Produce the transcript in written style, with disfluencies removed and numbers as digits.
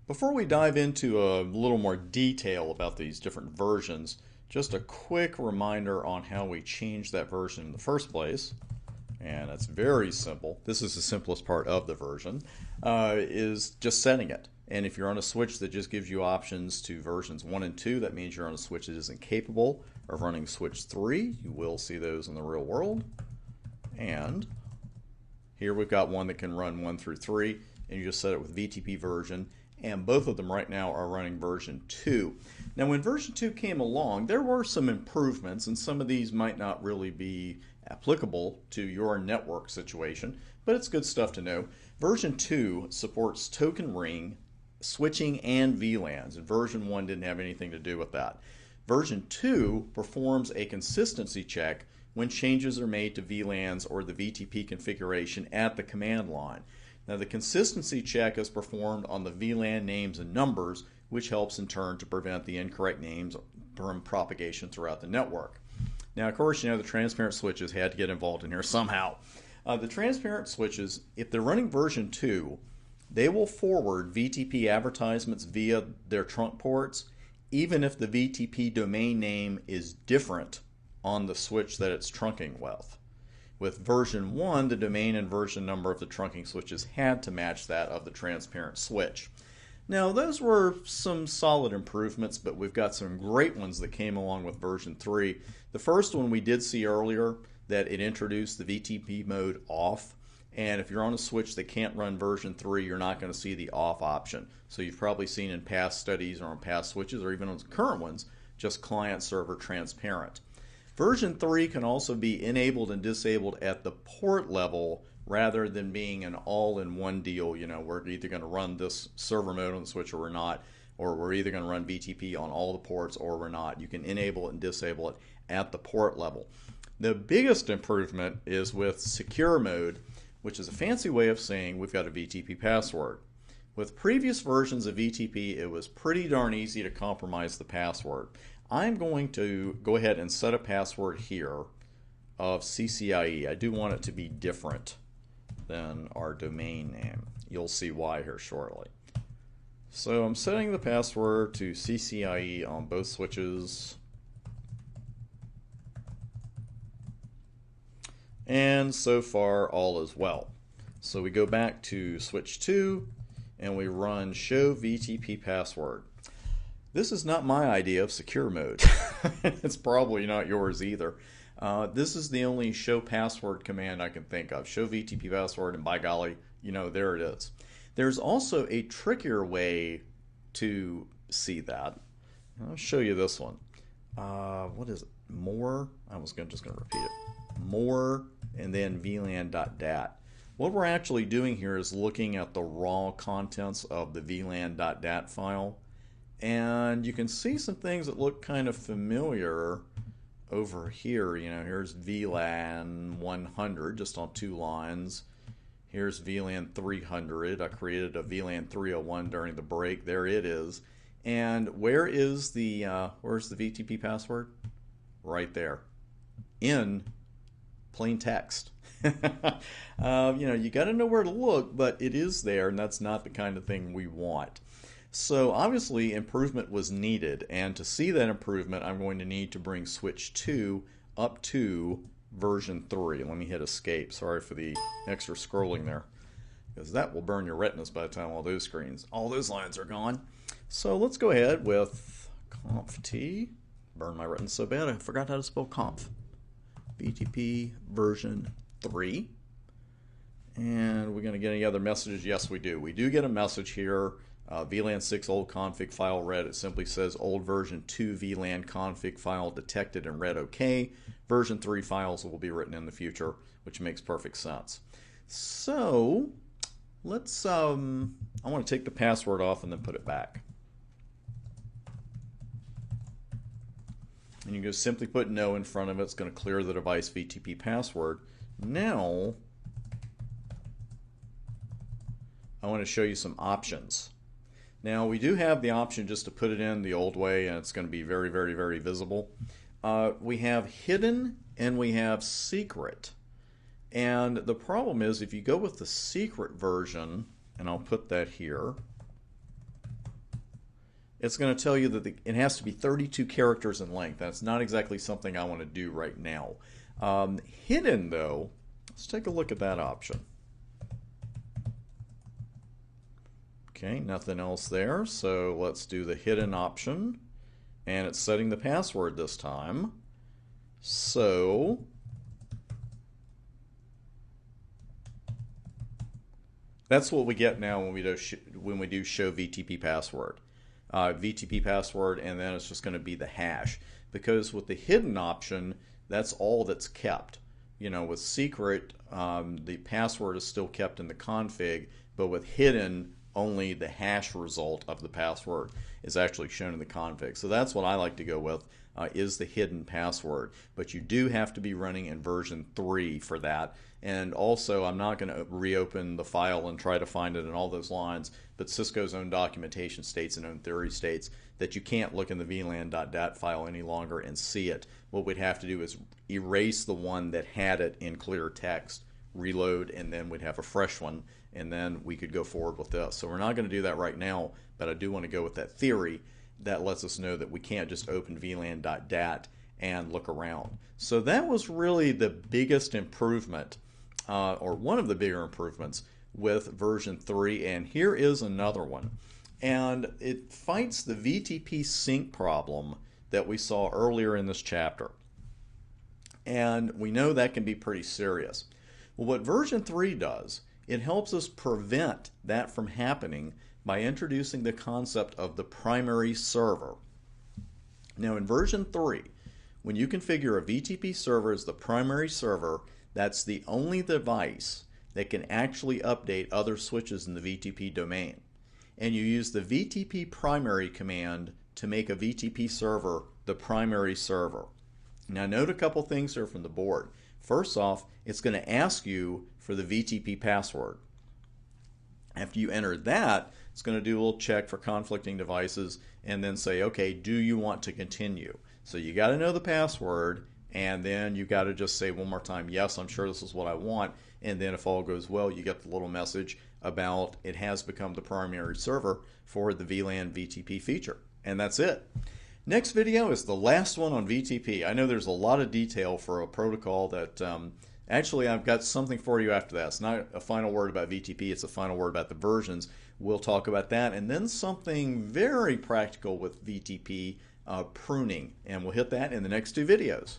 Before we dive into a little more detail about these different versions, just a quick reminder on how we changed that version in the first place. And it's very simple. This is the simplest part of the version, is just setting it. And if you're on a switch that just gives you options to versions 1 and 2, that means you're on a switch that isn't capable of running switch 3. You will see those in the real world. And here we've got one that can run 1 through 3, and you just set it with VTP version. And both of them right now are running version 2. Now when version 2 came along, there were some improvements, and some of these might not really be applicable to your network situation, but it's good stuff to know. Version 2 supports token ring, switching, and VLANs, and version 1 didn't have anything to do with that. Version 2 performs a consistency check when changes are made to VLANs or the VTP configuration at the command line. Now the consistency check is performed on the VLAN names and numbers, which helps in turn to prevent the incorrect names from propagation throughout the network. Now of course, you know, the transparent switches had to get involved in here somehow. The transparent switches, if they're running version 2, they will forward VTP advertisements via their trunk ports, even if the VTP domain name is different on the switch that it's trunking with. With version 1, the domain and version number of the trunking switches had to match that of the transparent switch. Now, those were some solid improvements, but we've got some great ones that came along with version 3. The first one we did see earlier, that it introduced the VTP mode off. And if you're on a switch that can't run version 3, you're not going to see the off option. So you've probably seen in past studies or on past switches, or even on current ones, just client-server transparent. Version 3 can also be enabled and disabled at the port level rather than being an all-in-one deal. You know, we're either going to run this server mode on the switch or we're not, or we're either going to run VTP on all the ports or we're not. You can enable it and disable it at the port level. The biggest improvement is with secure mode, which is a fancy way of saying we've got a VTP password. With previous versions of VTP, it was pretty darn easy to compromise the password. I'm going to go ahead and set a password here of CCIE. I do want it to be different than our domain name. You'll see why here shortly. So I'm setting the password to CCIE on both switches. And so far all is well. So we go back to switch 2 and we run show VTP password. This is not my idea of secure mode. It's probably not yours either. This is the only show password command I can think of. Show VTP password, and by golly, you know, there it is. There's also a trickier way to see that. I'll show you this one. What is it? More? I was just going to repeat it. More and then VLAN.dat. What we're actually doing here is looking at the raw contents of the VLAN.dat file. And you can see some things that look kind of familiar over here. You know, here's VLAN 100 just on 2 lines. Here's VLAN 300. I created a VLAN 301 during the break. There it is. And where's the VTP password? Right there, in plain text. You know, you got to know where to look, but it is there, and that's not the kind of thing we want. So obviously improvement was needed, and to see that improvement I'm going to need to bring switch 2 up to version 3. Let me hit escape. Sorry for the extra scrolling there, because that will burn your retinas by the time all those lines are gone. So let's go ahead with conf t. Burn my retinas so bad I forgot how to spell conf. VTP version 3. And we're going to get any other messages? Yes, we do. We do get a message here. VLAN 6 old config file read. It simply says old version 2 VLAN config file detected and read OK. Version 3 files will be written in the future, which makes perfect sense. So let's, I want to take the password off and then put it back. And you can just simply put no in front of it. It's going to clear the device VTP password. Now, I want to show you some options. Now, we do have the option just to put it in the old way, and it's going to be very, very, very visible. We have hidden and we have secret. And the problem is if you go with the secret version, and I'll put that here, it's going to tell you that it has to be 32 characters in length. That's not exactly something I want to do right now. Hidden, though, let's take a look at that option. Okay, nothing else there, so let's do the hidden option. And it's setting the password this time. So that's what we get now when we do show VTP password. VTP password, and then it's just going to be the hash. Because with the hidden option, that's all that's kept. You know, with secret, the password is still kept in the config, but with hidden, only the hash result of the password is actually shown in the config. So that's what I like to go with, is the hidden password. But you do have to be running in version 3 for that. And also, I'm not going to reopen the file and try to find it in all those lines, but Cisco's own documentation states and own theory states that you can't look in the VLAN.dat file any longer and see it. What we'd have to do is erase the one that had it in clear text, reload, and then we'd have a fresh one, and then we could go forward with this. So we're not going to do that right now, but I do want to go with that theory that lets us know that we can't just open VLAN.dat and look around. So that was really the biggest improvement, or one of the bigger improvements with version 3, and here is another one. And it fights the VTP sync problem that we saw earlier in this chapter. And we know that can be pretty serious. Well, what version 3 does, it helps us prevent that from happening by introducing the concept of the primary server. Now in version 3, when you configure a VTP server as the primary server, that's the only device that can actually update other switches in the VTP domain. And you use the VTP primary command to make a VTP server the primary server. Now note a couple things here from the board. First off, it's going to ask you for the VTP password. After you enter that, it's going to do a little check for conflicting devices and then say, okay, do you want to continue? So you got to know the password, and then you got to just say one more time, yes, I'm sure this is what I want. And then if all goes well, you get the little message about it has become the primary server for the VLAN VTP feature. And that's it. Next video is the last one on VTP. I know there's a lot of detail for a protocol that actually I've got something for you after that. It's not a final word about VTP, it's a final word about the versions. We'll talk about that, and then something very practical with VTP pruning, and we'll hit that in the next 2 videos.